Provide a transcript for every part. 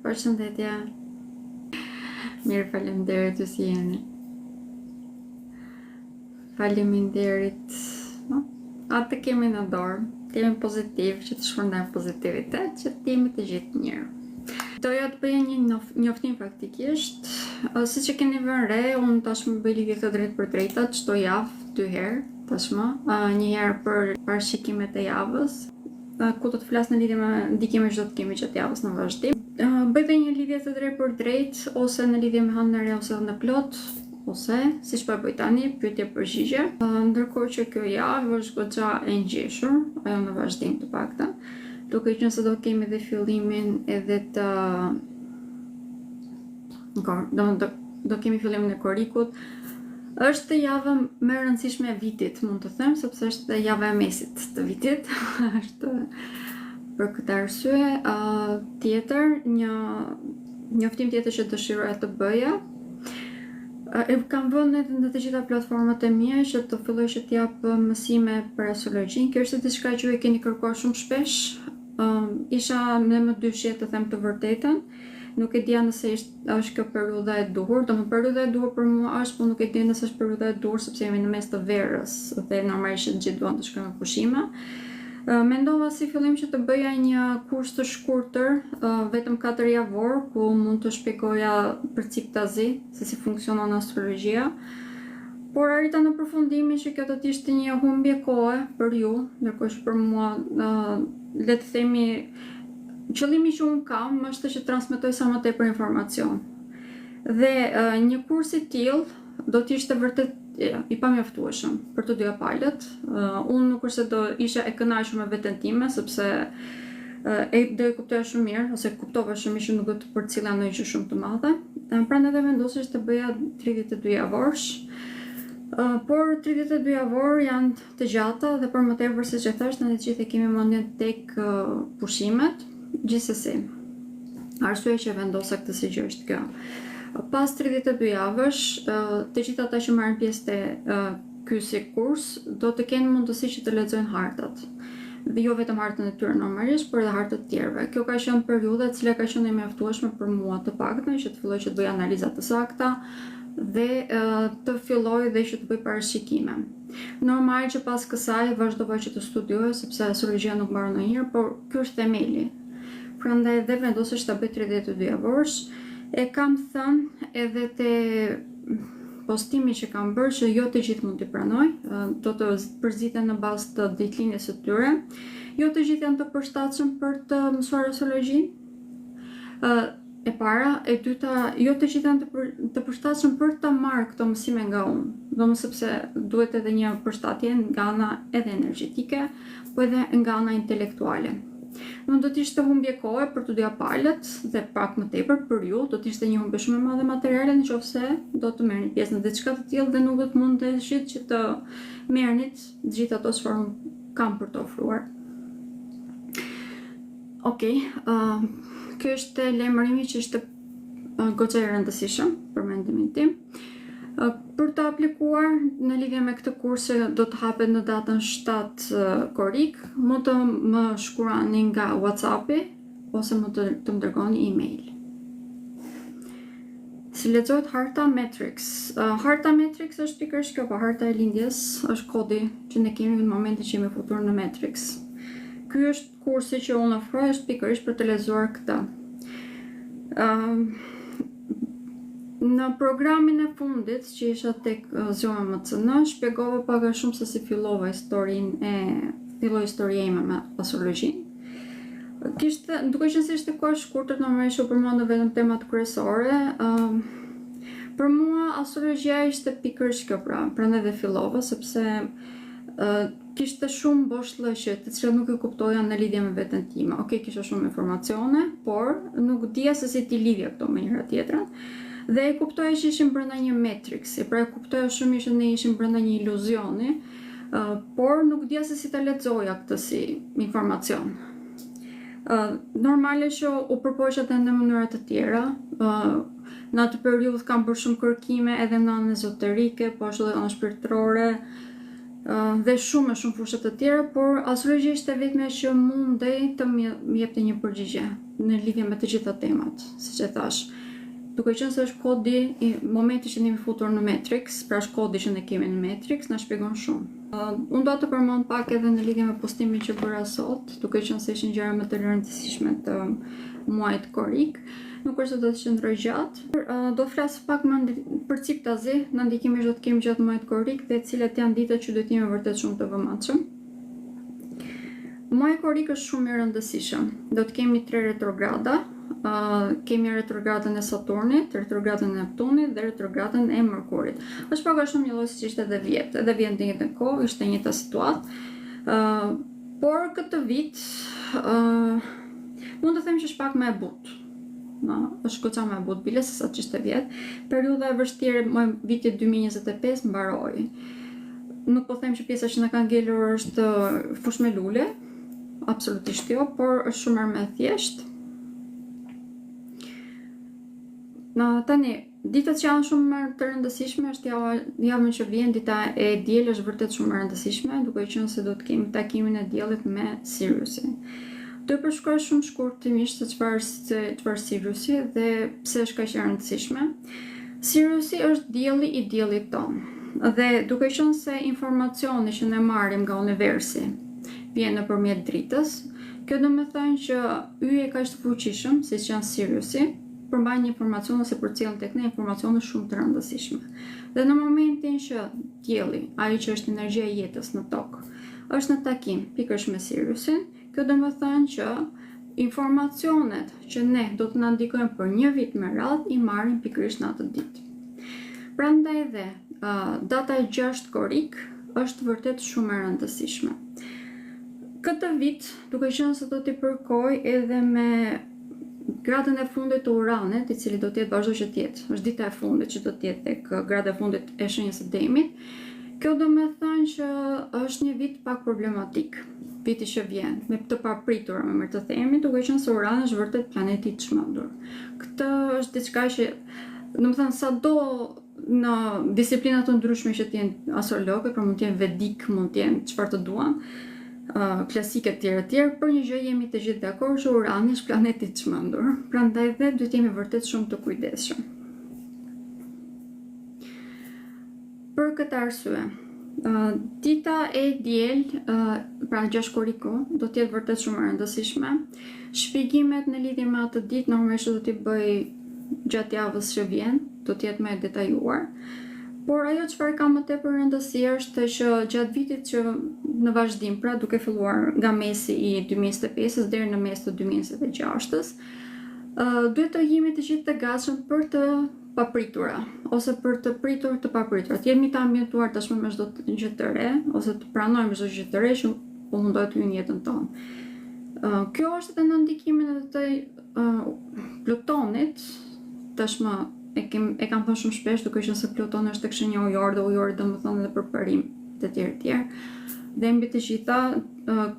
Përshëndetje. Mirë, faleminderit që si jeni. Faleminderit. Atë kemi në dorë. Jemi pozitiv, që të shpërndajmë pozitivitet, që të jemi të gjithë mirë. Doja të bëja një njoftim praktikisht. Siç e keni vënë re, unë tashmë bëj lidhje të drejtë për drejta çdo javë, 2 herë tashmë. Një herë për parashikimet e javës, ku do të flas në lidhje me ndikimet që do të kemi gjatë javës në vazhdim. Bëj dhe një lidhje të drejtë për drejtë, ose në lidhje me hënë në re ose në plot, ose siç po e bëj tani, pyetje përgjigje. Ndërkohë që kjo javë është goxha e ngjeshur, ajo në vazhdim të paktën, duke qenë se do kemi dhe fillimin edhe të do kemi fillimin e korikut. Është java më e rëndësishme e vitit, mund të them, sepse është java e mesit të vitit. Është për këtë arsye. Tjetër, një njoftim tjetër që dëshiroja të bëja, e kam vënë edhe në të gjitha platformat e mia që të filloj që t'jap mësime për astrologjin. Kjo është diçka që e keni kërkuar shumë shpesh. Isha më dyshje të them të vërtetën. Nuk e dija nëse është kjo periudha e duhur, periudha e duhur për mua është, por nuk e di nëse është periudha e duhur sepse jemi në mes të verës dhe normalisht gjithë duan të shkojnë në pushime. Mendova si fillim që të bëja një kurs të shkurtër, vetëm 4 javor, ku mund të shpjegoja përciptazi se si funksionon astrologjia. Por arrita në përfundimin që kjo do të ishte një humbje kohe për ju, ndërkohë që për mua le të themi qëllimi që unë kam është që transmetoj sa më tepër informacion. Dhe një kurs i tillë do të ishte vërtet i pamjaftueshëm për të dyja palët. Unë nuk është se do isha e kënaqur me veten time, sepse do e kuptoja shumë mirë, ose kuptova shumë mirë që nuk do të përcilla ndonjë gjë shumë të madhe. Prandaj edhe vendosja të bëja 32 javorsh. Por 32 javor janë të gjata dhe për më tepër siç e thash, ne të gjithë kemi mendjen tek pushimet. Gjithsesi, arsyeja që vendosa këtë si gjë është kjo. Pas 32 javësh, të gjithë ata që marrin pjesë te ky si kurs do të kenë mundësi që të lexojnë hartat. Dhe jo vetëm hartën e tyre normalisht, por edhe hartët të tjerëve. Kjo ka qenë periudha e cila ka qenë e mjaftueshme për mua të paktën që të filloj që të bëj analiza të sakta dhe të filloj dhe që të bëj parashikime. Normal që pas kësaj vazhdova që të studioj, sepse astrologjia nuk mbaron ndonjëherë, por ky është themeli. Prandaj edhe vendosësh ta bëj 32 javorsh. E kam thënë edhe te postimi që kam bërë që jo të gjithë mund t'i pranoj, do të përziten në bazë të ditëlindjes së tyre. Jo të gjithë janë të përshtatshëm për të mësuar astrologjin. E para, e dyta, jo të gjithë janë të përshtatshëm për të marrë këto mësime nga unë. Domethënë sepse duhet edhe një përshtatje nga ana edhe energjetike, po edhe nga ana intelektuale. Nuk do të ishte humbje kohe për të dyja palët dhe pak më tepër për ju, do të ishte një humbje shumë e madhe materiale nëse do të merrni pjesë në diçka të tillë dhe nuk do të mundeshit që të merrnit të gjithë ato çfarë unë kam për të ofruar. Okej, kjo është lajmërimi që është goxha e rëndësishëm për mendimin tim. Për të aplikuar në lidhje me këtë kurs do të hapet në datën 7 korik, mund të më shkruani nga WhatsApp-i ose mund të më dërgoni email. Si lexohet harta Matrix? Harta Matrix është pikërisht kjo, harta e lindjes, është kodi që ne kemi në momentin që jemi futur në Matrix. Ky është kursi që unë ofroj, është pikërisht për të lexuar këtë. Në programin e fundit që isha tek ZOMCN, shpjegova pak a shumë se si fillova historia ime me astrologjin. Duke qenë se ishte kohë shkurtër, normalisht u përmenda vetëm temat kryesore. Për mua astrologjia ishte pikërisht kjo, prandaj dhe fillova, sepse kishte shumë boshllëqe të cilat nuk e kuptoja në lidhje me veten time. Okej, kisha shumë informacione, por nuk dija se si t'i lidhja këto me njëra tjetrën. Dhe e kuptoja që ishim brenda një matrixi, pra e kuptoja shumë që ne ishim brenda një iluzioni, por nuk dija se si ta lexoja këtë si informacion. Normale që u përpoqja edhe në mënyra të tjera. Në atë periudhë kam bërë shumë kërkime edhe në anën ezoterike, po ashtu edhe anën shpirtërore, dhe shumë fushë të tjera, por astrologjia ishte vetmja që mundej të më jepte një përgjigje. në lidhje me të gjitha temat, siç e thash. Duke qenë se është kodi, i momenti që jemi futur në Matrix, pra është kodi që ne kemi në Matrix, na shpjegon shumë. Unë do të përmend pak edhe në lidhje me postimin që bëra sot, duke qenë se ishin gjëra më të rëndësishme të muajit korik. Nuk është se do të qëndroj gjatë. Do flas pak më për ciptazi, në ndikimisht do të kemi gjatë muajit korik dhe cilat janë ditët që duhet jemi vërtet shumë të vëmendshëm. Muaji korik është shumë i rëndësishëm. Do të kemi 3 retrograda. Kemi retrogradën e Saturnit, retrogradën e Neptunit dhe retrogradën e Mërkurit. Është pak a shumë njëlloj si që ishte edhe vjet në një kohë, ishte njëta situatë. Por këtë vit, mund të them që është pak më e butë. Është goca më e butë bile se sa që ishte vjet. Periudha e vështirë vitit 2025 mbaroi. Nuk po them që pjesa që na ka ngelur është fush me lule, absolutisht jo, por është shumë më e thjeshtë. Tani, ditët që janë shumë më të rëndësishme është javën që vjen, dita e diel është vërtet shumë më rëndësishme, duke qenë se do të kemi takimin e diellit me Siriusin. Do të përshkruaj shumë shkurtimisht se çfarë Siriusi dhe pse është kaq e rëndësishme. Siriusi është dielli i diellit ton. Dhe duke qenë se informacioni që ne marrim nga universi vjen nëpërmjet dritës, kjo do të thënë që yje kaq të fuqishëm siç janë Siriusi përmbajnë një informacion ose përcjellin tek ne informacione shumë të rëndësishme. Dhe në momentin që dielli, ai që është energjia e jetës në tokë, është në takim pikërisht me Siriusin, kjo do të thënë që informacionet që ne do të na ndikojnë për një vit me radhë i marrim pikërisht në atë ditë. Prandaj dhe data e 6 korik është vërtet shumë e rëndësishme. Këtë vit, duke qenë se do t'i përkoj edhe me gradën e fundit të Uranit, i cili do të jetë vazhdo që të jetë, është dita e fundit që do të jetë tek grada e fundit e shenjës së Demit. Kjo do të thënë që është një vit pak problematik, viti që vjen, me të papritur me të themi, duke qenë se Urani është vërtet planeti i çmendur. Këtë është diçka që, domethënë, sado në disiplina të ndryshme që të jenë astrologe, pra mund të jenë vedik, mund të jenë çfarë të duan, klasike tjerë, për një gjë jemi të gjithë dakord që Urani është planeti i çmendur, prandaj dhe duhet jemi vërtet shumë të kujdesshëm. Për këtë arsye, dita e diel, pra 6 koriku, do të jetë vërtet shumë e rëndësishme. Shpjegimet në lidhje me atë ditë normalisht do t'i bëj gjatë javës që vjen, do të jetë më e detajuar. Por ajo çfarë ka më tepër rëndësi është që gjatë vitit që në vazhdim, pra duke filluar nga mesi i 2025-s deri në mes të 2026-s, duhet të jemi të gjithë të gatshëm për të papritura ose për të pritur të papritura. Të jemi të ambientuar tashmë me çdo gjë të re ose të pranojmë çdo gjë të re që po mundohet të hyjë në jetën tonë. Kjo është edhe në ndikimin edhe të Plutonit, tashmë e kam thënë shumë shpesh, duke qenë se Plutoni është tek shenja ujore dhe ujori domethënë edhe për parim të tjerë. Dhe mbi të gjitha,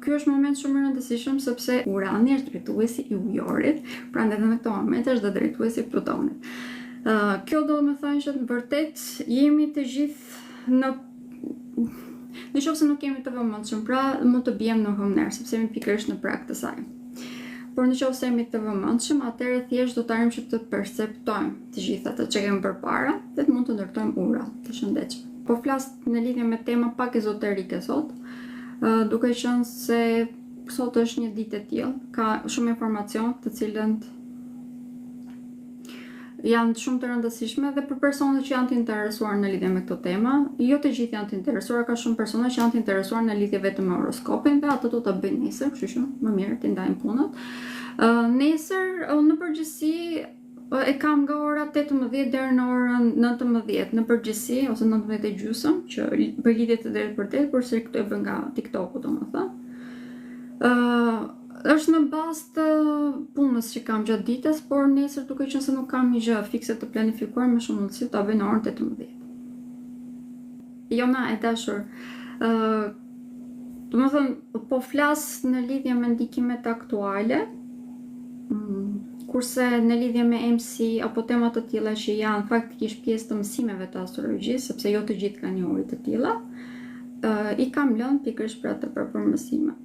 ky është moment shumë i rëndësishëm sepse Urani është drejtuesi i ujorit, prandaj edhe në këtë moment është drejtuesi i Plutonit. Kjo do të thënë që në vërtet jemi të gjithë në qoftë se nuk jemi të vëmendshëm, pra mund të bijmë në humner, sepse jemi pikërisht në prag të saj. Por në qoftë se jemi të vëmendshëm, atëherë thjesht do të arrim që të perceptojmë të gjitha ato që kemi përpara dhe të mund të ndërtojmë ura të shëndetshme. Po flas në lidhje me tema pak ezoterike sot, duke qenë se sot është një ditë e tillë, ka shumë informacion të cilët janë shumë të rëndësishme dhe për personat që janë të interesuar në lidhje me këtë tema, jo të gjithë janë të interesuar, ka shumë persona që janë të interesuar në lidhje vetëm me horoskopin dhe ato do ta bëjnë nesër, kështu që më mirë të ndajmë punët. Nesër në përgjithësi e kam nga ora 18 deri në orën 19 në përgjithësi ose 19:30 që për lidhje të drejtë për drejtë, por se këtu e bën nga TikToku domethënë. Është në bazë të punës që kam gjatë ditës, por nesër duke qenë se nuk kam një gjë fikse të planifikuar, më shumë mundësi ta bëj në orën 18. Jona e dashur, domethënë po flas në lidhje me ndikimet aktuale, kurse në lidhje me MC apo tema të tilla që janë faktikisht pjesë të mësimeve të astrologjisë, sepse jo të gjithë kanë njohuri të tilla, i kam lënë pikërisht për atë për mësimet.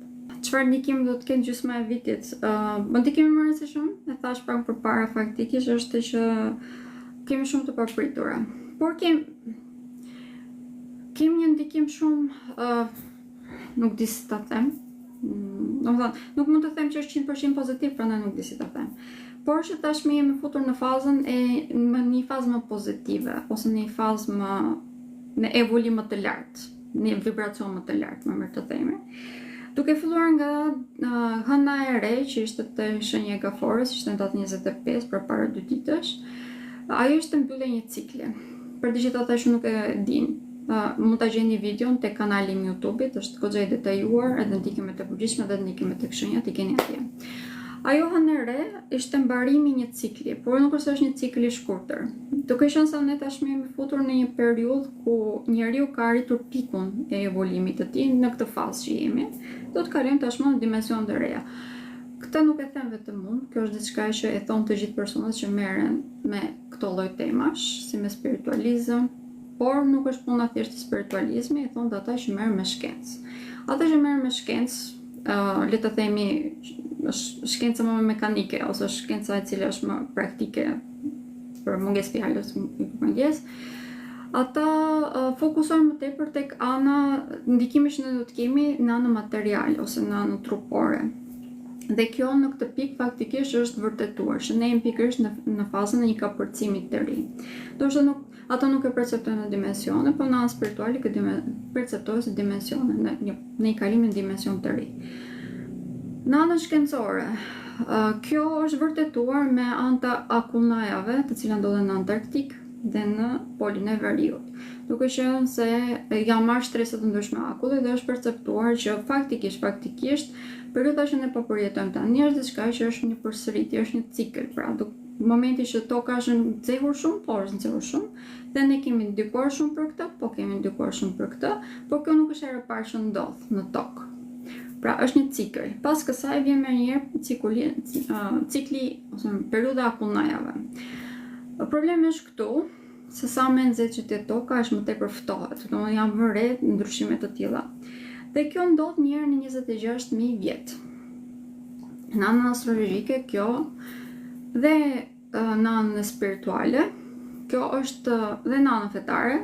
çfarë ndikimi do të kenë gjysma e vitit? Ndikimi më i rëndësishëm, e thash pak përpara faktikisht, është që kemi shumë të papritura. Por kemi një ndikim shumë, nuk di si ta them. Nuk mund të them që është 100% pozitiv, prandaj nuk di si ta them. Por që tashmë jemi futur në fazën në një fazë më pozitive, ose në një fazë në evolim më të lartë, në vibracion më të lartë, më mirë të themi. Duke filluar nga hëna e re, që ishte të shenja e gaforës, ishte në datë 25 përpara 2 ditësh, ajo ishte mbyllje një cikli. Për të gjithë ata që nuk e dinë, mund ta gjeni videon te kanali im YouTube-it, është goxha i detajuar, edhe ndikimet e përgjithshme dhe ndikimet e shenjat i keni atje. Ajo hënë e re ishte mbarimi një cikli, por nuk është një cikël i shkurtër. Duke qenë se ne tashmë jemi futur në një periudhë ku njeriu ka arritur pikun e evolimit të tij në këtë fazë që jemi, do të kalojmë tashmë në dimensione të reja. Këtë nuk e them vetëm unë, kjo është diçka që e thon të gjithë personat që merren me këto lloj temash, si me spiritualizëm, por nuk është puna thjesht e spiritualizmi, e thon ata që merren me shkencë. Ata që merren me shkencë, le të themi, është shkenca më mekanike, ose shkenca e cila është më praktike, për mungesë fjalës, mungesë, ata fokusohen më tepër tek ana ndikimi që ne do të kemi në anën materiale ose në anën trupore. Dhe kjo në këtë pikë faktikisht është vërtetuar, që ne jemi pikërisht në fazën e një kapërcimi të ri. Ndoshta ata nuk e perceptojnë në dimensione, por në anën spirituale perceptohet si dimensione, në një kalim në dimension të ri. Në anën shkencore, kjo është vërtetuar me anë të akullnajave, të cilat ndodhen në Antarktik dhe në polin e veriut. Duke qenë se janë marrë shtresë të ndryshme akulli dhe është perceptuar që faktikisht periudha që ne po përjetojmë tani është diçka që është një përsëritje, është një cikël. Pra, momenti që toka është nxehur shumë, po është nxehur shumë, dhe ne kemi ndikuar shumë për këtë, po kemi ndikuar shumë për këtë, por kjo nuk është herë e parë që ndodh në tokë. Pra, është një cikël. Pas kësaj vjen më njëherë cikli ose periudha e akullnajave. Problemi është këtu, se sa më nxehtë që të toka, është më tepër ftohet, domethënë janë vënë ndryshime të tilla. Dhe kjo ndodh një herë në 26.000 vjet. Në anën astrologjike kjo dhe në anën spirituale, kjo është dhe në anën fetare,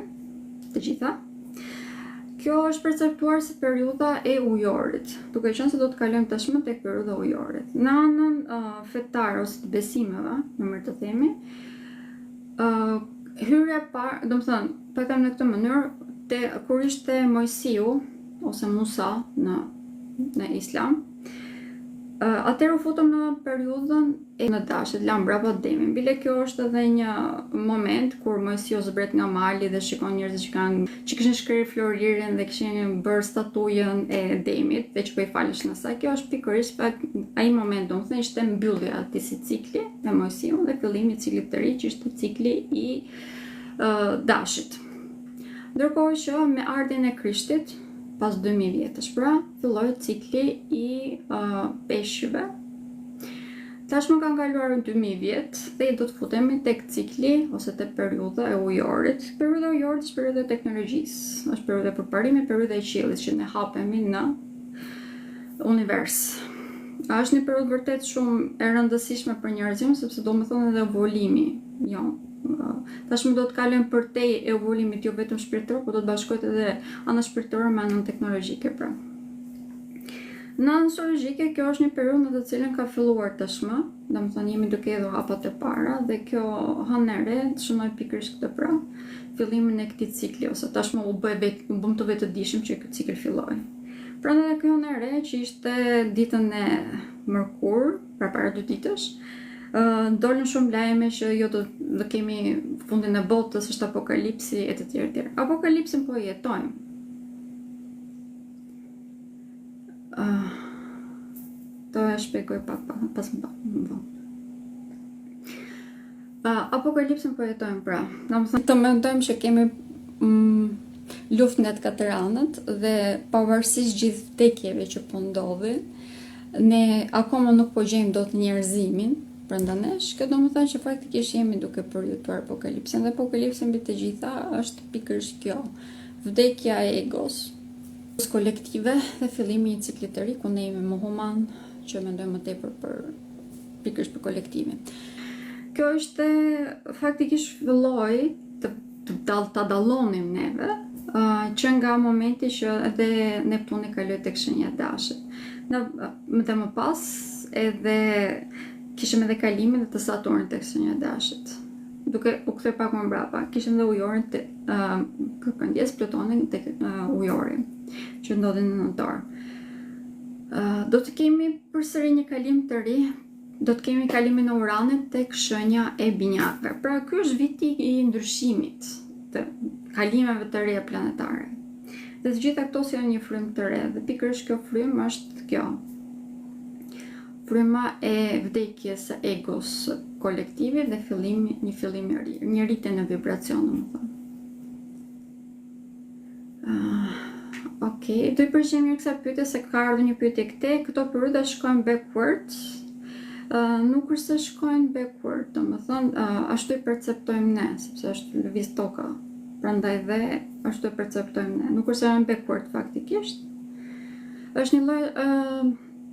të gjitha. Kjo është perceptuar si periudha e ujorit, duke qenë se do të kalojmë tashmë tek periudha e ujorit. Në anën fetare ose të besimeve, më mirë të themi, hyrja e parë, domethënë, po e them në këtë mënyrë, kur ishte Mojsiu ose Musa në Islam, atëherë u futëm në periudhën e në dashit, lam brapa demin. Bile kjo është edhe një moment kur Mojsiu zbret nga mali dhe shikon njerëzit që kishin shkrirë floririn dhe kishin bërë statujën e demit dhe që po i faleshin asaj. Kjo është pikërisht ai moment, domethënë ishte mbyllja e atij si cikli me Mojsiun dhe fillimi i ciklit të ri, që ishte cikli i dashit. Ndërkohë që me ardhen e Krishtit, pas 2000 vjetësh, pra, filloi cikli i peshqve. Tashmë kanë kaluar 2000 vjet dhe do të futemi tek cikli ose tek periudha e ujorit. Periudha e ujorit është periudha e teknologjisë, është periudha e përparimit, periudha e qiellit që ne hapemi në univers. Është një periudhë vërtet shumë e rëndësishme për njerëzimin, sepse do të thonë edhe evolimi. Jo, tashmë do të kalojmë përtej evolimit jo vetëm shpirtëror, por do të bashkohet edhe ana shpirtërore me anën teknologjike, pra. Në anën astrologjike, kjo është një periudhë në të cilën ka filluar tashmë, domethënë jemi duke hedhur hapat e para dhe kjo hënë e re shënoi pikërisht këtë, pra, fillimin e këtij cikli, ose tashmë u bëm të vetëdijshëm që ky cikël filloi. Prandaj kjo hënë e re që ishte ditën e mërkur, pra para 2 ditësh, dolën shumë lajme që jo do kemi fundin e botës, është apokalipsi e të tjerë. Apokalipsin po jetojmë. Do e shpjegoj pak pas më vonë. Apokalipsin po jetojmë, pra. Domethënë të mendojmë që kemi luftë nga të katër anët dhe pavarësisht gjithë vdekjeve që po ndodhin, ne akoma nuk po gjejmë dot njerëzimin brenda nesh. Kjo do të thonë që faktikisht jemi duke përjetuar apokalipsin dhe apokalipsi mbi të gjitha është pikërisht kjo, vdekja e egos. kolektive dhe fillimi i ciklit të ri ku ne jemi mohuman që mendojmë më tepër pikërisht për kolektivin. Kjo ishte faktikisht filloi ta dallonim neve që nga momenti që edhe Neptuni kaloi tek shenja e Dashit. Dhe më pas edhe kishim edhe kalimin të Saturnit tek shenja e Dashit. Duke u kthyer pak më mbrapa, kishim edhe ujorin kërkëndjes Plutonin tek ujori, që ndodhi në nëntor. Do të kemi përsëri një kalim të ri, do të kemi kalimin e Uranit tek shenja e Binjakëve. Pra ky është viti i ndryshimit, të kalimeve të reja planetare. Dhe të gjitha këto janë një frymë të re, dhe pikërisht kjo frymë është kjo. Fryma e vdekjes së egos kolektivit dhe një fillim i ri, një rritje në vibracion, domethënë. Okej, do i përgjigjem mirë kësaj pyetje se ka ardhur një pyetje këtej. Këto periudha shkojnë backward. Nuk është se shkojnë backward, domethënë ashtu i perceptojmë ne, sepse është lëviz toka. Prandaj dhe ashtu e perceptojmë ne. Nuk është se janë backward faktikisht. Është një lloj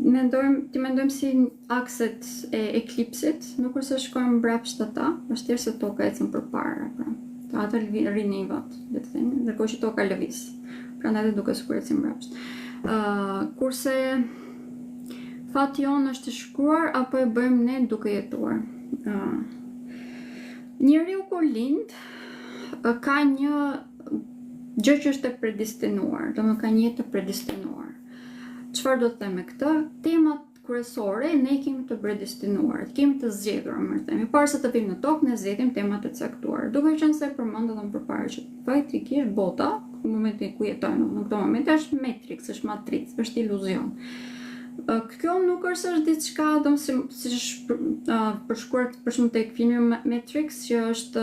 mendojmë si akset e eklipsit, nuk është se shkojmë mbrapsht ata, është thjesht se toka ecën përpara, pra. Ata rinivat, le të themi, ndërkohë që toka lëviz. Prandaj dhe duket sikur ecën mbrapsht. Kurse fati jonë është i shkruar apo e bëjmë ne duke jetuar. Njeriu kur lind ka një gjë që është e predestinuar, domethënë ka një jetë të predestinuar. Çfarë do të them me këtë? Temat kryesore ne kemi të predestinuar, kemi të zgjedhur, më themi. Para se të vimë në tokë, ne zgjedhim temat e caktuara. Duke qenë se përmend edhe më përpara që faktikisht bota, në momentin ku jetojmë në këtë moment, është matrix, është matricë, është iluzion. Kjo nuk është diçka, domethënë si është përshkruar për shembull tek filmi Matrix, që është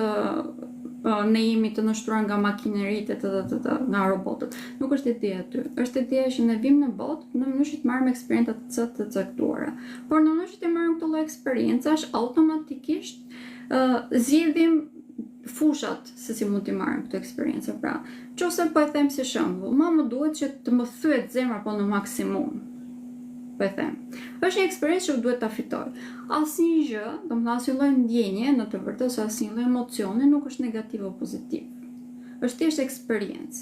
ne jemi të nështruar nga makineritë nga robotët. Nuk është ideja aty. Është ideja që ne vim në botë në mënyrë që të marrim eksperienca të caktuara. Por në mënyrë që të marrim këto lloj eksperiencash, automatikisht zgjedhim fushat se si mund të marrim këto eksperiencë. Pra, nëse po e them si shembull, më duhet që të më thyet zemra po në maksimum. Po e them. Është një eksperiencë që duhet ta fitoj. Asnjë gjë, domethënë asnjë lloj ndjenje në të vërtetë ose asnjë lloj emocioni nuk është negativ apo pozitiv. Është thjesht eksperiencë.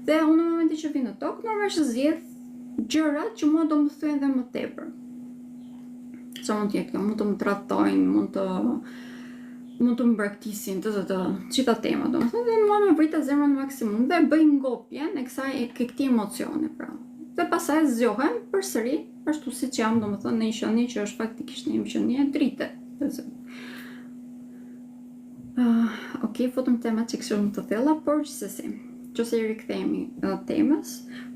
Dhe unë në momentin që vi në tokë, normalisht zgjedh gjërat që mua do më thyen dhe më tepër. Sa mund të jetë kjo, mund të më trajtojnë, mund të më braktisin të gjitha temat, domethënë dhe mua më vritet zemra në maksimum dhe bëj ngopjen e këtij emocioni, pra. Dhe pastaj zgjohem përsëri ashtu siç jam, domethënë në një qenie që është faktikisht një qenie drite. Okej, futëm temat që kishim të thella, por gjithsesi, nëse i rikthehemi temës,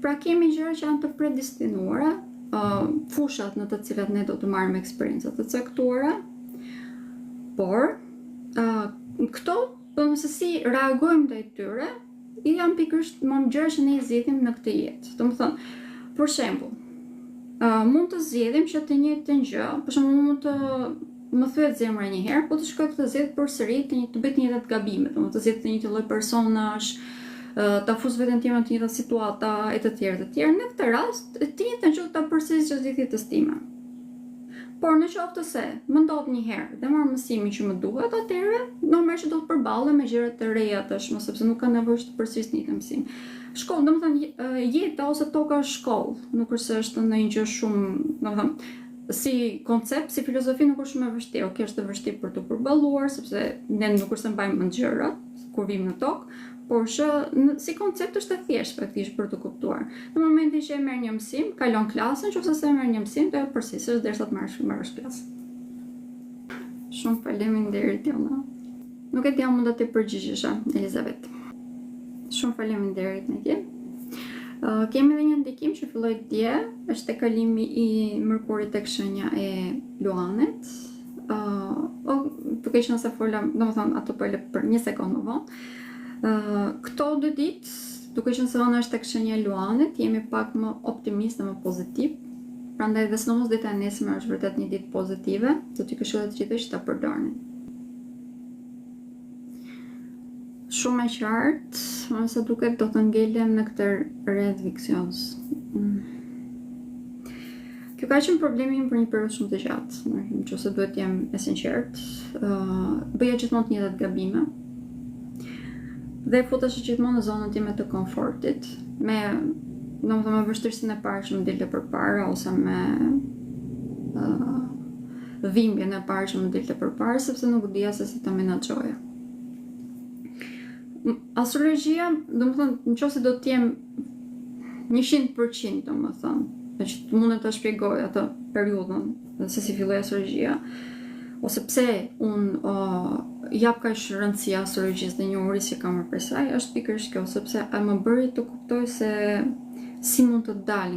pra kemi gjëra që janë të predestinuara, fushat në të cilat ne do të marrim eksperjenca të caktuara, por këto, domethënë si reagojmë ndaj tyre, janë pikërisht gjëra që ne i zgjedhim në këtë jetë. Domethënë, për shembull, mund të zgjedhim që të njëjtën gjë, për shembull mund të më thyet zemra një herë, po të shkoj të zgjedh përsëri të bëj të njëjtat gabime, domethënë të zgjedh të njëjtin lloj personazh, ta fus veten time në të njëjta situata e të tjerë. Në këtë rast, të njëjtën gjë ta përsëris çdo ditë të time. Por në qoftë se më ndodh një herë dhe marr mësimin që më duhet, atëherë normalisht do të përballem me gjëra të reja tashmë, sepse nuk ka nevojë të përsëris një mësim. Shkollë, domethënë jeta ose toka është shkollë, nuk është se është ndonjë gjë shumë, domethënë si koncept, si filozofi nuk është shumë e vështirë. Okej, është e vështirë për të përballuar, sepse ne nuk është se mbajmë mend gjërat kur vim në tokë, por që si koncept është e thjeshtë faktikisht për të kuptuar. Në momentin që e merr një mësim, kalon klasën, nëse s'e merr një mësim, do e përsërisësh derisa të marrësh klasën. Shumë faleminderit Jona. Nuk e di a mund të përgjigjesha, Elizabeth. Shumë faleminderit Nedi. Kemi edhe një ndikim që filloi dje, është tek kalimi i Mërkurit tek shenja e Luanit. Duke qenë se fola, domethënë ato po për një sekondë më vonë. Këto 2 ditë, duke qenë se ona është tek shenja e Luanit, jemi pak më optimist dhe më pozitiv. Prandaj dhe sidomos dita e nesërme është vërtet një ditë pozitive, do t'ju këshilloj të gjithëve që ta përdorni. shumë e qartë, sa duket do të ngelem në këtë rreth viksioz. Kjo ka qenë problemi im për një periudhë shumë të gjatë, nëse duhet jem e sinqert. Bëja gjithmonë të njëjtat gabime. Dhe futesh gjithmonë në zonën time të komfortit, me vështirësinë e parë që më dilte përpara ose me dhimbjen e parë që më dilte përpara, sepse nuk dija se si ta menaxhoja. Astrologjia, domethënë, nëse do të jem 100%, domethënë, që mundem ta shpjegoj atë periudhën se si filloi astrologjia, ose pse unë jap kaq rëndësi astrologjisë dhe njohurisë që kam për saj, është pikërisht kjo, sepse më bëri të kuptoj se si mund të dal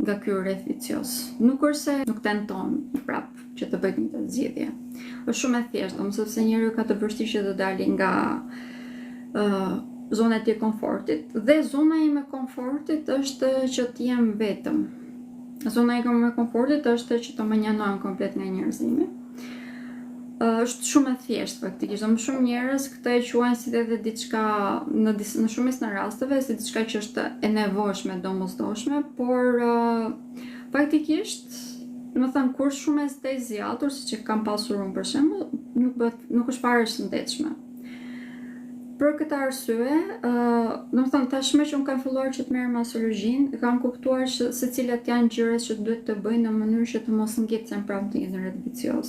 nga ky rreth vicioz. Nuk është se nuk tenton prap që të bëj një zgjedhje. Është shumë e thjeshtë, sepse njeriu ka të vështirë që të dalë nga zona e komfortit, dhe zona ime e komfortit është që të jem vetëm. Zona ime e komfortit është që të më njanojmë komplet nga njerëzimi. Është shumë e thjeshtë faktikisht, më shumë njerëz këtë e quajnë si edhe diçka në shumicën e rasteve si diçka që është e nevojshme, domosdoshme, por faktikisht, domethënë kur shumë e zdej zgjatur, siç e kam pasur unë për shembull, nuk është fare e shëndetshme. Për këtë arsye, domethënë tashmë që unë kam filluar që të merrem me astrologjinë, kam kuptuar se cilat janë gjërat që duhet të bëj në mënyrë që të mos ngjitem prapë në një rreth vicioz.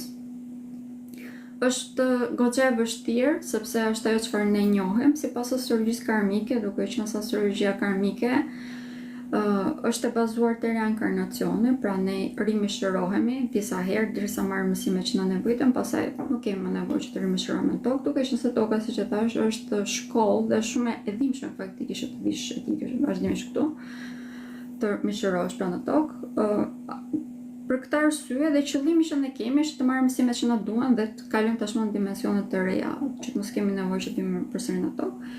Është goxha e vështirë, sepse është ajo çfarë ne njohim sipas astrologjisë karmike, duke qenë se astrologjia karmike është e bazuar te reinkarnacioni, pra ne rimishërohemi disa herë derisa marrim mësimet që na nevojiten, pastaj nuk kemi më nevojë që të rimishërohemi në tokë, duke qenë se toka, siç e thash, është shkollë dhe shumë e dhimbshme faktikisht të vish etike vazhdimisht këtu, të mishërohesh pra në tokë. Për këtë arsye dhe qëllimi që ne kemi është të marrim mësimet që na duan dhe të kalojmë tashmë në dimensione të reja, që të mos kemi nevojë që të vim përsëri në tokë.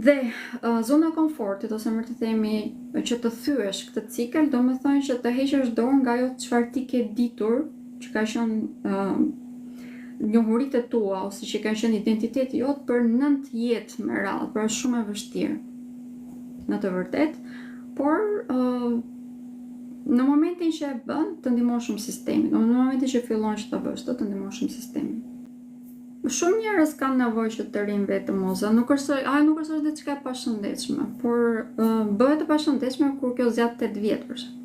Dhe zona e komfortit, ose më të themi që të thyesh këtë cikël, do me thonë që të heqësh dorë nga ajo çfarë ti ke ditur, që ka qenë njohuritë tua, ose që ka qenë identiteti jot për 9 jetë me radhë, pra është shumë e vështirë në të vërtetë, por në momentin që e bën, të ndihmon shumë sistemi, në momentin që fillon që ta bësh, të ndihmon shumë sistemi. Shumë njerëz kanë nevojë që të rinë vetëm ose nuk është diçka e pashëndetshme, por bëhet e pashëndetshme kur kjo zgjat 8 vjet për shembull.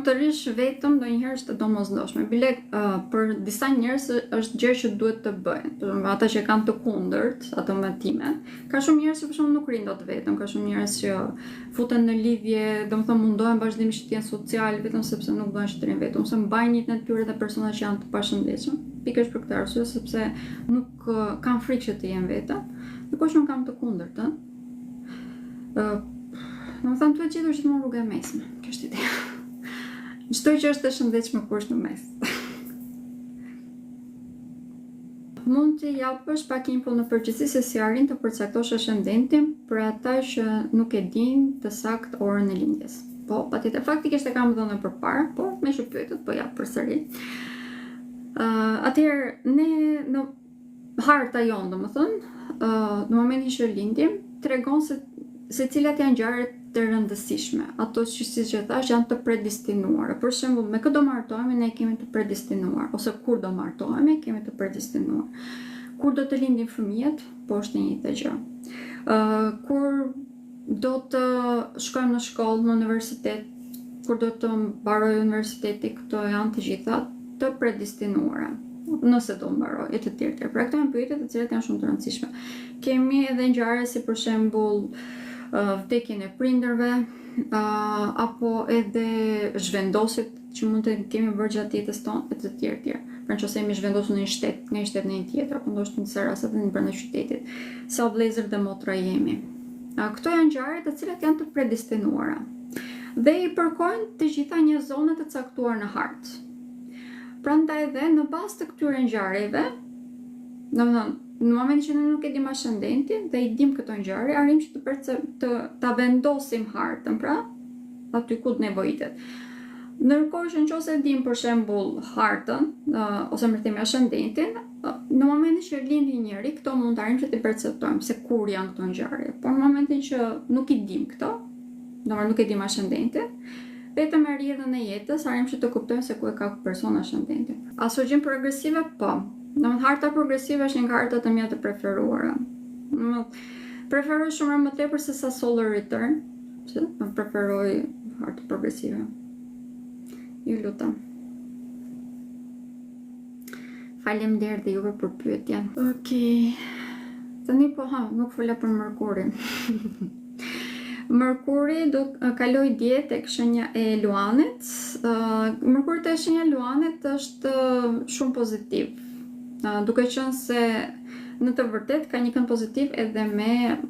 Të rish vetëm ndonjëherë është e domosdoshme. Bile për disa njerëz është gjë që duhet të bëjnë. Për shembull, ata që kanë të kundërt, ato me timen, ka shumë njerëz që për shembull nuk rinë dot vetëm, ka shumë njerëz që futen në lidhje, domethënë mundohen vazhdimisht të jenë social vetëm sepse nuk duan të rinë vetëm, ose mbajnë jetën e tyre dhe persona që janë të pashëndetshëm, pikërisht për këtë arsye, sepse nuk kanë frikë që të jenë vetëm, ndërkohë që nuk kanë të kundërt, domethënë duhet gjetur gjithmonë rrugën e mesme, kjo është ideja. Çdo gjë është e shëndetshme kur është në mes. Mund të japësh pak info në përgjithësi se si arrin të përcaktosh ascendentin për ata që nuk e dinë të saktë orën e lindjes. Po, patjetër, faktikisht e kam dhënë përpara, por me shpyetjet po jap përsëri. Atëherë ne në harta jonë, domethënë, në momentin që lindim, tregon se cilat janë ngjarjet të rëndësishme, ato që siç e thash janë të predestinuara. Për shembull, me kë do martohemi ne kemi të predestinuar, ose kur do martohemi kemi të predestinuar. Kur do të lindin fëmijët, po është e njëjta gjë. Kur do të shkojmë në shkollë, në universitet, kur do të mbaroj universiteti, këto janë të gjitha të predestinuara. Nëse do mbaroj e të tjerë. Pra këto janë pyetje të cilat janë shumë të rëndësishme. Kemi edhe ngjarje si për shembull vdekjen e prindërve, apo edhe zhvendosit që mund të kemi bërë gjatë jetës tonë e të tjerë. Pra nëse jemi zhvendosur në një shtet, në një shtet në një tjetër, apo ndoshta në disa raste në brenda qytetit, sa vëllezër dhe motra jemi. Këto janë ngjarje të cilat janë të predestinuara dhe i përkojnë të gjitha një zone të caktuar në hartë. Prandaj dhe në bazë të këtyre ngjarjeve, domethënë në momentin që ne nuk e dim ascendentin dhe i dim këto ngjarje, arrim që ta vendosim hartën, pra aty ku nevojitet. Ndërkohë që nëse dim për shembull hartën ose më themi ascendentin, në momentin që lindi njëri, këto mund të arrijmë që të perceptojmë se kur janë këto ngjarje. Por në momentin që nuk i dim këto, domethënë nuk e dim ascendentin, vetëm me rrjedhën e jetës arrijmë që të kuptojmë se ku e ka personi ascendentin. Astrologjin progresive po. Domethënë harta progresive është një nga hartat e mia të preferuara. Preferoj shumë më tepër se sa solar return, se preferoj hartë progresive. Ju lutem. Faleminderit juve për pyetjen. Okej. Tani po nuk fola për Merkurin. Merkuri do kaloj dje tek shenja e Luanit. Merkuri te shenja e Luanit është shumë pozitiv. Duke qenë se në të vërtet ka një kënd pozitiv edhe me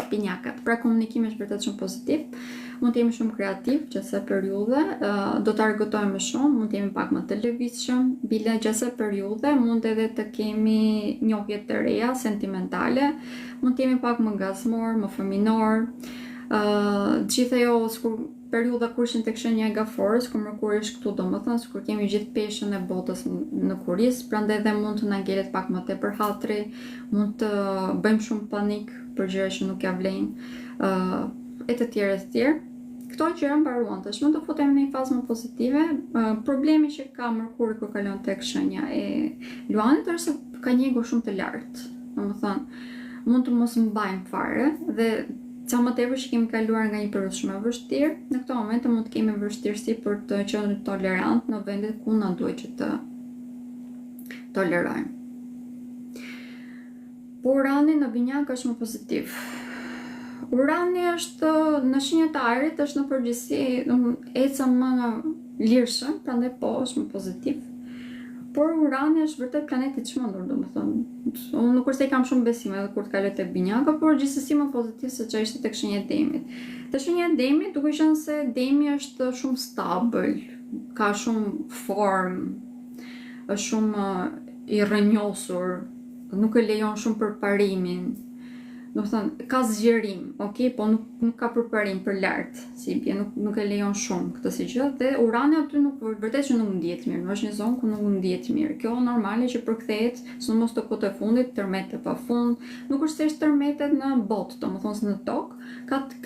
binjakat. Pra komunikimi është vërtet shumë pozitiv. Mund të jemi shumë kreativ gjatë periudhe, do të argëtojmë më shumë, mund të jemi pak më të lëvizshëm, bile gjatë periudhe mund edhe të kemi njohje të reja, sentimentale, mund të jemi pak më gazmor, më fëminor. Gjithë ajo periudha kur ishin tek shenja e Gaforës, kur Merkuri është këtu, domethënë kur kemi gjithë peshën e botës në kuris, prandaj edhe mund të na ngjelet pak më tepër hatri, mund të bëjmë shumë panik për gjëra që nuk ja vlejnë, e të tjerë. Këto gjëra mbaruan tashmë do futemi në një fazë më pozitive. Problemi që ka Merkuri kur kalon tek shenja e Luanit është se ka një ego shumë të lartë. Domethënë, mund të mos mbajmë fare dhe sa më tepër që kemi kaluar nga një periudhë shumë e vështirë, në këto momente mund të kemi vështirësi për të qenë tolerant në vendet ku na duhet që të tolerojmë. Por Urani në binjak është më pozitiv. Urani është në shenjat e Ajrit, është në përgjithësi eca më lirshëm, prandaj po është më pozitiv. Por Urani është vërtet planeti i çmendur, domethënë. Unë nuk është se kam shumë besim edhe kur të kaloj te binjaka, por gjithsesi më pozitiv se çfarë ishte tek shenja e Demit. Te shenja e Demit, duke qenë se Demi është shumë stabil, ka shumë formë, është shumë i rrënjosur, nuk e lejon shumë përparimin. Domethënë ka zgjerim, okay, po nuk ka përparim për lart, si bie, nuk e lejon shumë këtë si gjë dhe Urani aty nuk vërtet që nuk ndihet mirë, është një zonë ku nuk ndihet mirë. Kjo normale që përkthehet, sidomos të kohët e fundit, tërmete pafund, nuk është thjesht tërmetet në botë, domethënë në tokë,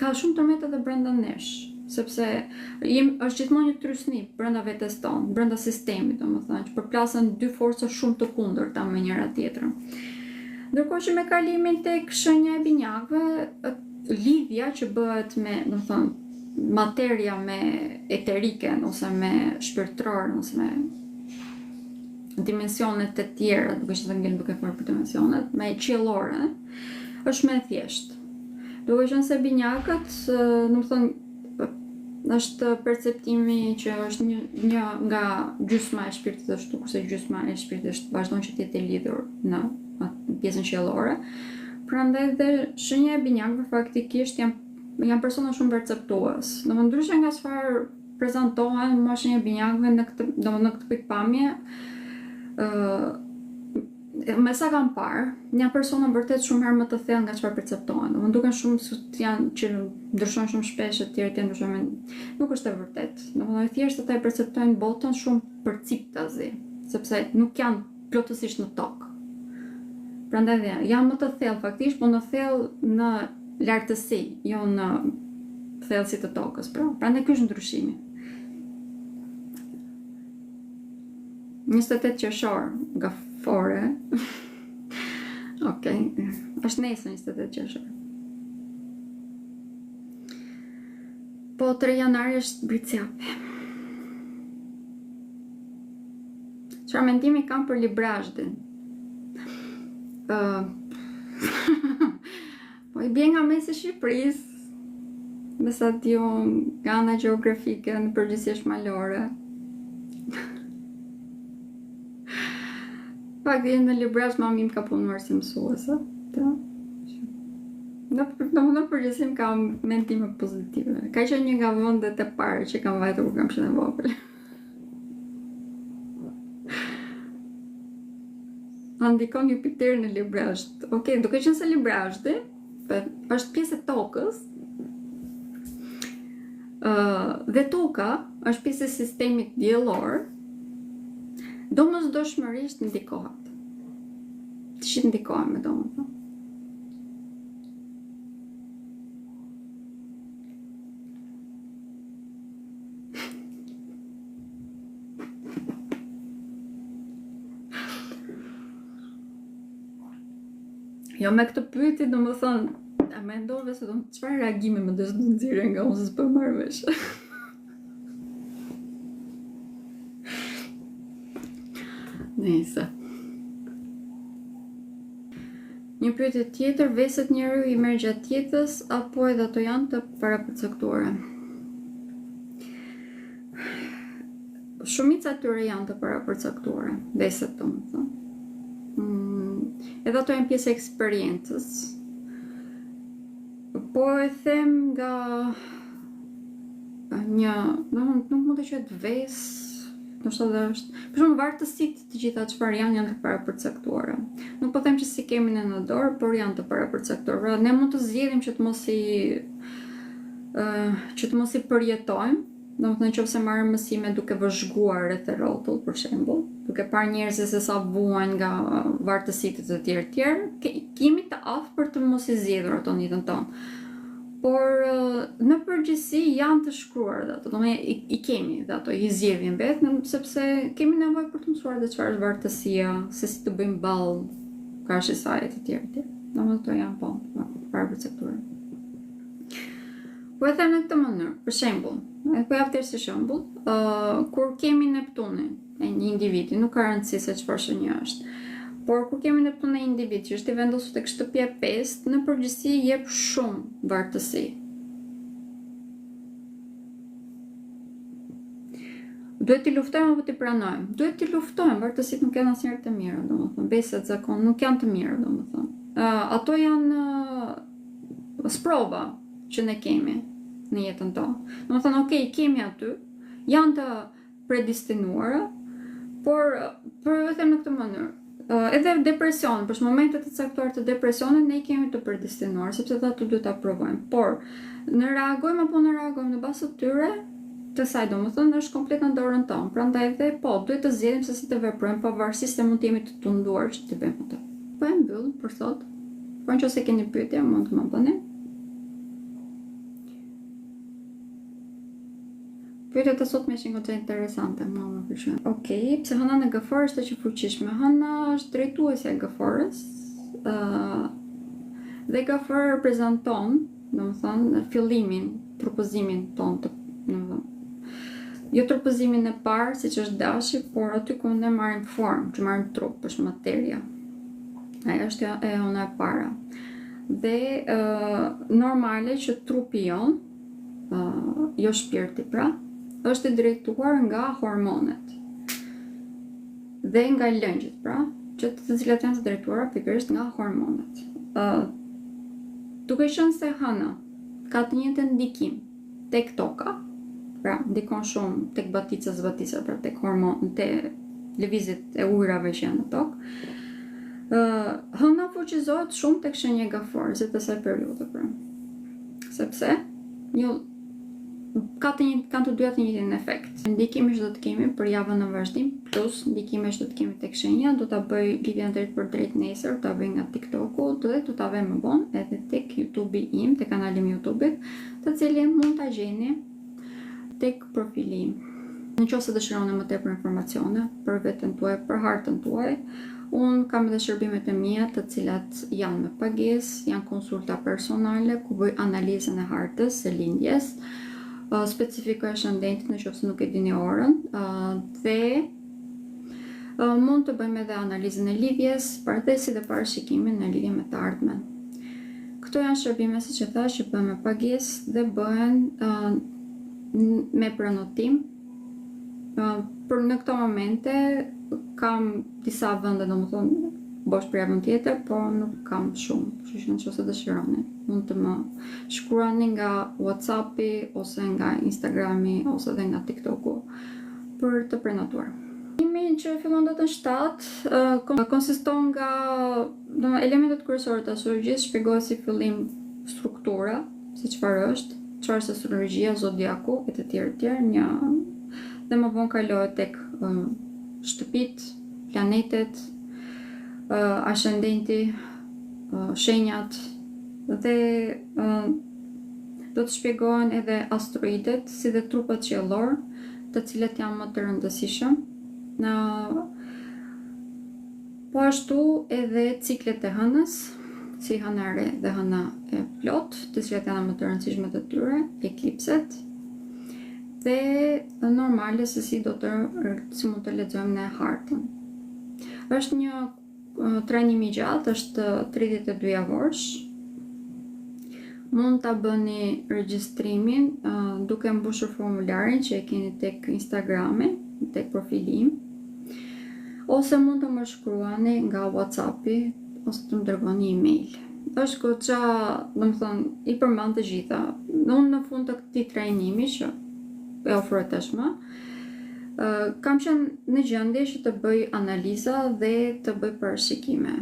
ka shumë tërmete edhe brenda nesh, sepse është gjithmonë një trysni brenda vetes tonë, brenda sistemit, domethënë që përplasen dy forca shumë të kundërta me njëra tjetrën. Ndërkohë që me kalimin tek shenja e binjakëve, lidhja që bëhet me, domethënë, materia me eterike, ose me shpirtëror, ose me dimensionet të tjera, duke qenë se ngelen duke folur për dimensionet, me qiellore, është më thjesht. Duke qenë se binjakët, domethënë, është perceptimi që është një nga gjysma e shpirtit është, kurse gjysma e shpirtit është vazhdon që të jetë lidhur në pjesën qiellore. Prandaj dhe shenja e binjakëve faktikisht janë persona shumë perceptues. Domethënë ndryshe nga çfarë prezantohen më shenja e binjakëve në këtë pikpamje, me sa kam parë, janë persona vërtet shumë herë më të thellë nga çfarë perceptohen. Domethënë duken shumë janë që ndryshojnë shumë shpesh e tjerë të ndryshojnë. Nuk është e vërtet. Domethënë thjesht ata e perceptojnë botën shumë përciptazi, sepse nuk janë plotësisht në tokë. Prandaj janë më të thellë faktikisht, po në thellë në lartësi, jo në thellësi të tokës. Prandaj ky është ndryshimi. 28 qershor, Gafore. Okej, është nesër 28 qershor. Po 3 janari është Briciapi. Çfarë mendimi kam për Librazhdin? Po i bie nga mesi i Shqipërisë, me sa t'ju nga ana gjeografike në përgjithësi është malore. Pak dhe në Librazh mami më ka punuar si mësuese. Në përgjithësim kam mendime pozitive. Ka qenë një nga vendet e para që kam vajtur kur kam qenë e vogël. Ndikon Jupiteri në Librazh. Okej, duke qenë se Librazhdi është pjesë e tokës, Dhe toka është pjesë e sistemit diellor, domosdoshmërisht ndikohet. Që ndikohet me domosdoshmëri. Jo me këtë pyetje, domethënë, a mendove se çfarë reagime më do të nxjerrë nga unë se s'po marr vesh. Nëse. Një pyetje tjetër, veset njeriu i merr gjatë jetës apo edhe ato janë të parapërcaktuara? Shumica e tyre janë të parapërcaktuara, veset domethënë. Edhe ato janë pjesë e eksperiencës. Po e them nga një, nuk mund të quhet ves, ndoshta dhe është. Për shembull, vartësitë të gjitha çfarë janë të parapërcaktuara. Nuk po them që si kemi ne në dorë, por janë të parapërcaktuara. Ne mund të zgjedhim që të mos i përjetojmë. Domethënë nëse marrim mësime duke vëzhguar rreth e rrotull, për shembull, duke parë njerëz se sa vuajnë nga vartësitë të tjerë, kemi të aftë për të mos i zgjedhur ato në jetën tonë. Por në përgjithësi janë të shkruar dhe ato, domethënë i kemi dhe ato i zgjedhim vetë, sepse kemi nevojë për të mësuar dhe çfarë është vartësia, se si të bëjmë ball kafshë saj të tjerë. Domethënë ato janë parapërcaktuara. Po e them në këtë mënyrë, për shembull, po jap si shembull, kur kemi Neptunin e një individi, nuk ka rëndësi se çfarë shenjë është. Por kur kemi Neptunin e një individi që është i vendosur tek shtëpia 5, në përgjithësi jep shumë vartësi. Duhet t'i luftojmë apo t'i pranojmë? Duhet t'i luftojmë, vartësitë nuk janë asnjëherë të mira, domethënë, beset zakon nuk janë të mira, domethënë. Ato janë sprova që ne kemi në jetën tonë. Domethënë, okay, kemi aty, janë të predestinuara, por e them në këtë mënyrë. Edhe depresion, për momentet e caktuara të depresionit ne kemi të predestinuar, sepse ato duhet ta provojmë. Por ne reagojmë apo ne reagojmë në bazë të tyre, të saj domethënë është komplet në dorën tonë. Prandaj edhe duhet të zgjedhim se si të veprojmë, pavarësisht se mund të jemi të tunduar që të bëjmë atë. Po e mbyll për sot. Po nëse keni pyetje, mund të më bëni. Pyetjet e sotme ishin goxha interesante, më pëlqen. Okej, pse hëna në GFR është që fuqishme? Hëna është drejtuesja e GFR-s. Dhe GFR reprezenton, domethënë, fillimin, trupozimin tonë, jo trupozimin e parë, siç është dashi, por aty ku ne marrim formë, që marrim trup, është materia. Ajo është e ona e para. Dhe normale që trupi jon, jo shpirti pra, është i drejtuar nga hormonet dhe nga lëngjet, pra, që të cilat janë të drejtuara pikërisht nga hormonet. Duke qenë se hëna ka të njëjtën ndikim tek toka, pra ndikon shumë tek batica, pra tek hormonet, te lëvizjet e ujrave që janë në tokë. Hëna fuqizohet shumë tek shenja gaforëse të asaj periudhe, pra. Sepse kanë të dyja të njëjtin efekt. Ndikimi që do të kemi për javën në vazhdim, plus ndikimi që do të kemi tek shenja, do ta bëj lidhjen drejt për drejt nesër, do ta bëj nga TikToku, dhe do ta vë më vonë edhe tek YouTube-i im, tek kanali im YouTube-it, të cilin mund ta gjeni tek profili im. Nëse dëshironi më tepër informacione për veten tuaj, për hartën tuaj, unë kam edhe shërbimet e mia, të cilat janë me pagesë, janë konsulta personale ku bëj analizën e hartës së lindjes. Specifikoj shëndetin nëse nuk e dini orën, dhe mund të bëjmë edhe analizën e lidhjes, parthesi dhe parashikimin në lidhje me të ardhmen. Këto janë shërbime, siç e thash, që bëhen me pagesë dhe bëhen me prenotim. Për në këto momente kam disa vende, domethënë bosh për javën tjetër, por nuk kam shumë, kështu që nëse dëshironi, mund të më shkruani nga WhatsApp-i ose nga Instagrami ose edhe nga TikToku për të prenotuar.Imi që fillon datën 7 konsiston nga elementet kryesore të astrologjisë, shpjegohet si fillim struktura, si çfarë është, çfarë është astrologjia, zodiaku e të tjerë, dhe më vonë kalohet tek shtëpit, planetet, ascendenti, shenjat dhe do të shpjegohen edhe asteroidet si dhe trupat qiellor, të cilët janë më të rëndësishëm. Po ashtu edhe ciklet e hënës, si hëna e re dhe hëna e plot, të cilat janë më të rëndësishme të tyre, eklipset, dhe normale se si mund të lexojmë në hartën. Është një trajnim i gjatë, është 32 javorsh. Mund ta bëni regjistrimin duke mbushur formularin që e keni tek Instagrami, tek profili im, ose mund të më shkruani nga WhatsAppi ose të më dërgoni email. Është goxha, domethënë, i përmban të gjitha. Unë në fund të këtij trajnimi që e ofroj tashmë, kam qenë në gjendje që të bëj analiza dhe të bëj parashikime,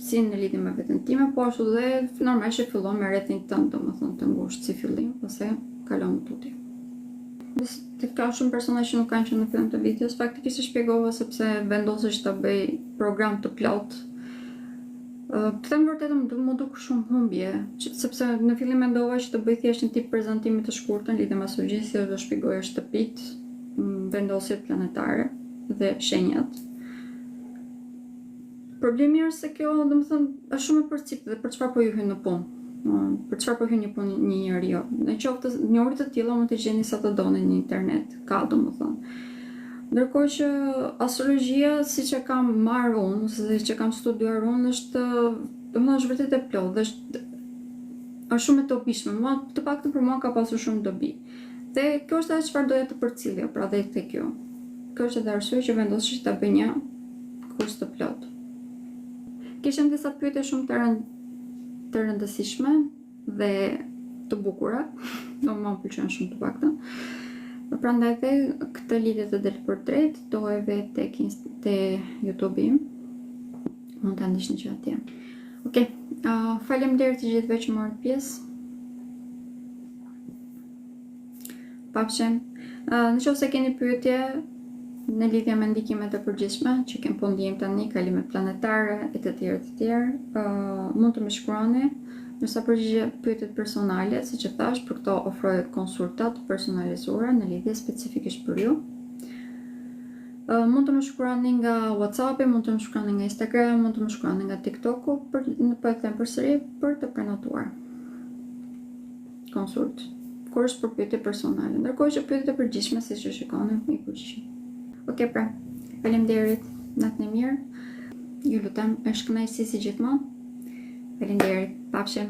si në lidhje me veten time, po ashtu dhe normalisht që fillon me rrethin tënd, domethënë të ngushtë si fillim, ose kalon tuti. Ka shumë persona që nuk kanë qenë në fillim të videos, faktikisht e shpjegova sepse vendosa që ta bëj program të plot. Të them vërtetën, më duk shumë humbje, sepse në fillim mendova që të bëj thjesht një tip prezantimi të shkurtër lidhje me astrologjisë, si do shpjegoja shtëpit, vendosjet planetare dhe shenjat. Problemi është se kjo, domethënë, është shumë e përciptë dhe për çfarë po ju hyn në punë. Për çfarë po hyn në punë një njeriu. Në qoftë njohuri të tilla mund të gjeni sa të doni në internet, ka domethënë. Ndërkohë që astrologjia, siç e kam marrë unë, ose që kam studiuar unë, është vërtet e plotë dhe është shumë e dobishme. Të paktën për mua ka pasur shumë dobi. Dhe kjo është ajo çfarë doja të përcjellja, pra dhe tek kjo. Kjo është edhe arsye që vendosë që ta bëj një kurs të plotë. Kishem disa pyetje shumë të rëndësishme dhe të bukura, do më pëlqen shumë të paktën. Prandaj dhe këtë lidhje të del portret do e ve te YouTube im. Mund ta ndiqni që atje. Okej, faleminderit të gjithëve që morët pjesë. Pafshim. Nëse keni pyetje në lidhje me ndikimet e përgjithshme që kem po ndjejmë tani, kalimet planetare e të tjerë, mund të më shkruani. Nësa përgjigje pyetjet personale, siç e thash, për këto ofroj konsultat personalizuara në lidhje specifikisht për ju. Mund të më shkruani nga WhatsAppi, mund të më shkruani nga Instagram, mund të më shkruani nga TikToku, po e them përsëri për të prenotuar konsult. Kur është për pyetje personale, ndërkohë që pyetjet e përgjithshme, siç e shikoni, i përgjigjem. Okej, pra, faleminderit, natën e mirë. Ju lutem, është kënaqësi si gjithmonë. Faleminderit, pafshim.